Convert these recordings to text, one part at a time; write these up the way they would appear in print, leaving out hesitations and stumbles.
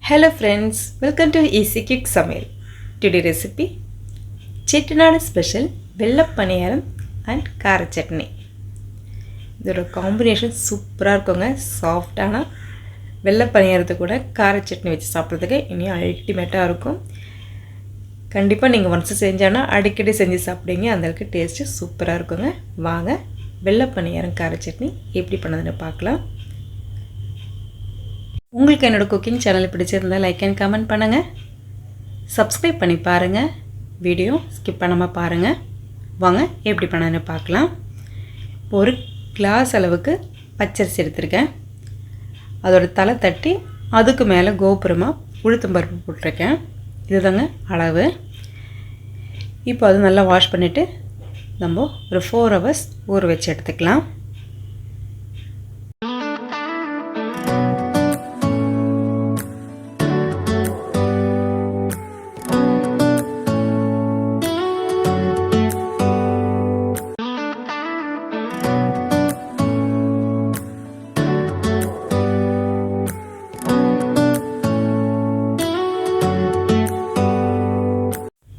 Hello friends, welcome to Easy Quick Samaiyal. Today recipe Chettinad special வெள்ளை பணியாரம் and கார சட்னி. இதோட combination சூப்பரா இருக்குங்க. சாஃப்ட்டான வெள்ளை பணியாரத்து கூட கார சட்னி வச்சு சாப்பிடுறதுக்கு இன்னும் அல்டிமேட்டா இருக்கும். கண்டிப்பா நீங்க once செஞ்சானா அடிக்கடி செஞ்சு சாப்பிடுவீங்க. அந்த அளவுக்கு டேஸ்ட் சூப்பரா இருக்குங்க. வாங்க வெள்ளை பணியாரம் கார சட்னி எப்படி பண்ணதுன்னு பார்க்கலாம். உங்களுக்கு என்னோட குக்கிங் சேனல் பிடிச்சிருந்தா லைக் அண்ட் கமெண்ட் பண்ணுங்கள், சப்ஸ்கிரைப் பண்ணி பாருங்கள், வீடியோ ஸ்கிப் பண்ணாமல் பாருங்கள். வாங்க எப்படி பண்ணணும்னு பார்க்கலாம். ஒரு கிளாஸ் அளவுக்கு பச்சரிசி எடுத்திருக்கேன். அதோட தலை தட்டி அதுக்கு மேலே கோபுரமாக உளுத்தம்பருப்பு போட்டிருக்கேன். இதுதாங்க அளவு. இப்போ அது நல்லா வாஷ் பண்ணிவிட்டு நம்ம ஒரு 4 hours ஊற வச்சு எடுத்துக்கலாம்.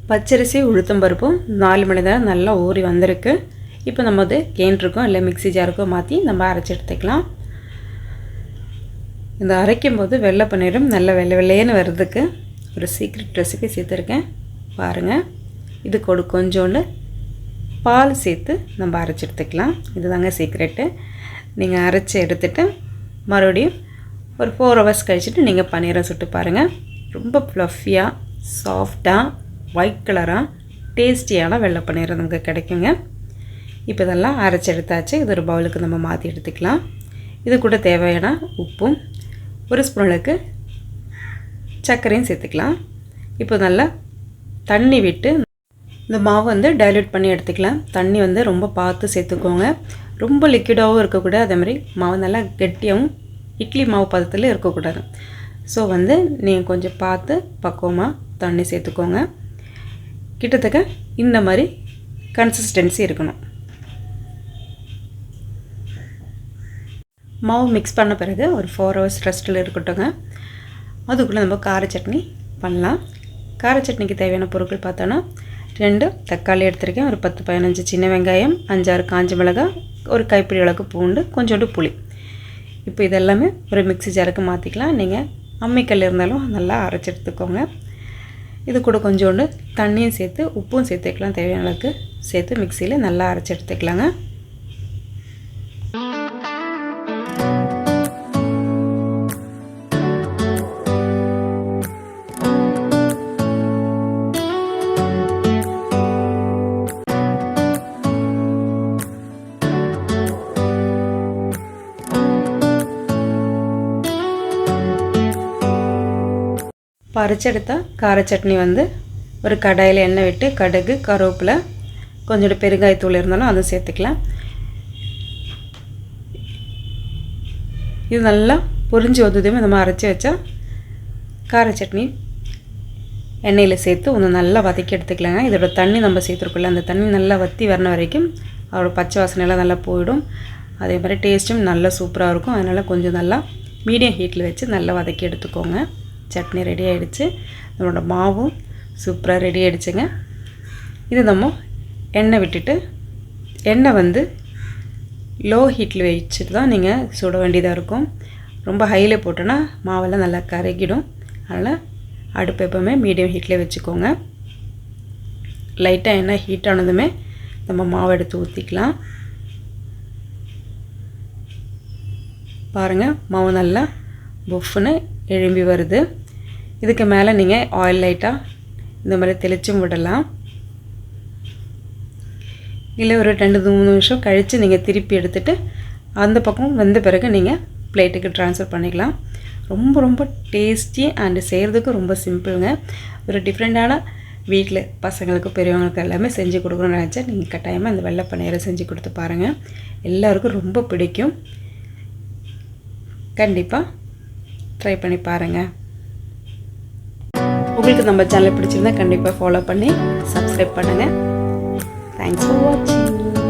பச்சரிசி உளுத்தம்பருப்பும் 4 மணி நேரம் நல்லா ஊறி வந்திருக்கு. இப்போ நம்ம அது கேன்ட்ருக்கோம் இல்லை மிக்ஸி ஜாருக்கோ மாற்றி நம்ம அரைச்சி எடுத்துக்கலாம். இந்த அரைக்கும் போது வெள்ளை பணியாரம் நல்ல வெள்ளை வெள்ளையேன்னு வர்றதுக்கு ஒரு சீக்ரெட் ரெசிபி சேர்த்துருக்கேன் பாருங்கள். இது கொஞ்சோண்டு பால் சேர்த்து நம்ம அரைச்சி எடுத்துக்கலாம். இதுதாங்க சீக்ரெட்டு. நீங்கள் அரைச்சி எடுத்துகிட்டு மறுபடியும் ஒரு 4 hours கழிச்சுட்டு நீங்கள் பன்னீரை சுட்டு பாருங்கள். ரொம்ப ஃப்ளஃபியாக சாஃப்டாக ஒயிட் கலராக டேஸ்டியான வெள்ளை பன்னீர் நமக்கு கிடைக்குங்க. இப்போ இதெல்லாம் அரைச்சி எடுத்தாச்சு. இது ஒரு பவுலுக்கு நம்ம மாற்றி எடுத்துக்கலாம். இது கூட தேவையான உப்பும் ஒரு ஸ்பூனுக்கு சர்க்கரையும் சேர்த்துக்கலாம். இப்போ நல்லா தண்ணி விட்டு இந்த மாவு வந்து டைல்யூட் பண்ணி எடுத்துக்கலாம். தண்ணி வந்து ரொம்ப பார்த்து சேர்த்துக்கோங்க. ரொம்ப லிக்விடாகவும் இருக்கக்கூடாது, அதே மாதிரி மாவு நல்லா கெட்டியாகவும் இட்லி மாவு பதத்தில் இருக்கக்கூடாது. ஸோ வந்து நீங்கள் கொஞ்சம் பார்த்து பக்குவமாக தண்ணி சேர்த்துக்கோங்க. கிட்டத்தட்ட இந்த மாதிரி கன்சிஸ்டன்சி இருக்கணும். மாவு மிக்ஸ் பண்ண பிறகு ஒரு 4 hours ரெஸ்ட்டில் இருக்கட்டுங்க. அதுக்குள்ளே நம்ம கார சட்னி பண்ணலாம். கார சட்னிக்கு தேவையான பொருட்கள் பார்த்தோன்னா 2 தக்காளி எடுத்துருக்கேன், ஒரு 10-15 சின்ன வெங்காயம், 5-6 காஞ்ச மிளகாய், ஒரு கைப்பிடி அளவுக்கு பூண்டு, கொஞ்சோண்டு புளி. இப்போ இதெல்லாமே ஒரு மிக்ஸி ஜாருக்கு மாற்றிக்கலாம். நீங்கள் அம்மிக்கல் இருந்தாலும் நல்லா அரைச்சி எடுத்துக்கோங்க. இது கூட கொஞ்சோண்டு தண்ணியும் சேர்த்து உப்பும் சேர்த்துக்கலாம். தேவையான அளவுக்கு சேர்த்து மிக்சியில் நல்லா அரைச்சி எடுத்துக்கலாங்க. அரைச்செடுத்த கார சட்னி வந்து ஒரு கடாயில் எண்ணெய் விட்டு கடுகு, கருவேப்பிலை, கொஞ்சோண்டு பெருங்காயத்தூள் இருந்தாலும் அதை சேர்த்துக்கலாம். இது நல்லா பொரிஞ்சு வந்ததுமே நம்ம அரைச்சி வச்சா கார சட்னி எண்ணெயில் சேர்த்து ஒன்று நல்லா வதக்கி எடுத்துக்கலாங்க. இதோட தண்ணி நம்ம சேர்த்துருக்கோம்ல, அந்த தண்ணி நல்லா வற்றி வரன வரைக்கும் அதோட பச்சை வாசனையெல்லாம் நல்லா போயிடும். அதே மாதிரி டேஸ்ட்டும் நல்லா சூப்பராக இருக்கும். அதனால் கொஞ்சம் நல்லா மீடியம் ஹீட்டில் வச்சு நல்லா வதக்கி எடுத்துக்கோங்க. சட்னி ரெடி ஆகிடுச்சு. நம்மளோட மாவும் சூப்பராக ரெடி ஆகிடுச்சுங்க. இது நம்ம எண்ணெய் விட்டுட்டு, எண்ணெய் வந்து லோ ஹீட்டில் வச்சுட்டு தான் நீங்கள் சுட வேண்டியதாக இருக்கும். ரொம்ப ஹையில் போட்டோன்னா மாவெல்லாம் நல்லா கரைக்கிடும். அதனால் அடுப்பு எப்போவுமே மீடியம் ஹீட்டில் வச்சுக்கோங்க. லைட்டாக எண்ணெய் ஹீட் ஆனதுமே நம்ம மாவை எடுத்து ஊற்றிக்கலாம். பாருங்கள், மாவு நல்லா புஃப்னு எழும்பி வருது. இதுக்கு மேலே நீங்கள் ஆயில் லைட்டாக இந்த மாதிரி தெளிச்சும் விடலாம். இல்லை ஒரு 2-3 நிமிஷம் கழித்து நீங்கள் திருப்பி எடுத்துகிட்டு அந்த பக்கம் வந்த பிறகு நீங்கள் பிளேட்டுக்கு ட்ரான்ஸ்ஃபர் பண்ணிக்கலாம். ரொம்ப ரொம்ப டேஸ்டி அண்டு செய்கிறதுக்கு ரொம்ப சிம்பிளுங்க. ஒரு டிஃப்ரெண்ட்டான வீட்டில் பசங்களுக்கு பெரியவங்களுக்கு எல்லாமே செஞ்சு கொடுக்கணும்னு நினச்சா நீங்கள் கட்டாயமாக இந்த வெள்ளை பணியாரை செஞ்சு கொடுத்து பாருங்கள். எல்லாருக்கும் ரொம்ப பிடிக்கும். கண்டிப்பாக ட்ரை பண்ணி பாருங்கள். உங்களுக்கு நம்ம சேனல் பிடிச்சிருந்தா கண்டிப்பாக ஃபாலோ பண்ணி சப்ஸ்கிரைப் பண்ணுங்கள். தேங்க்ஸ் ஃபார் வாட்சிங்.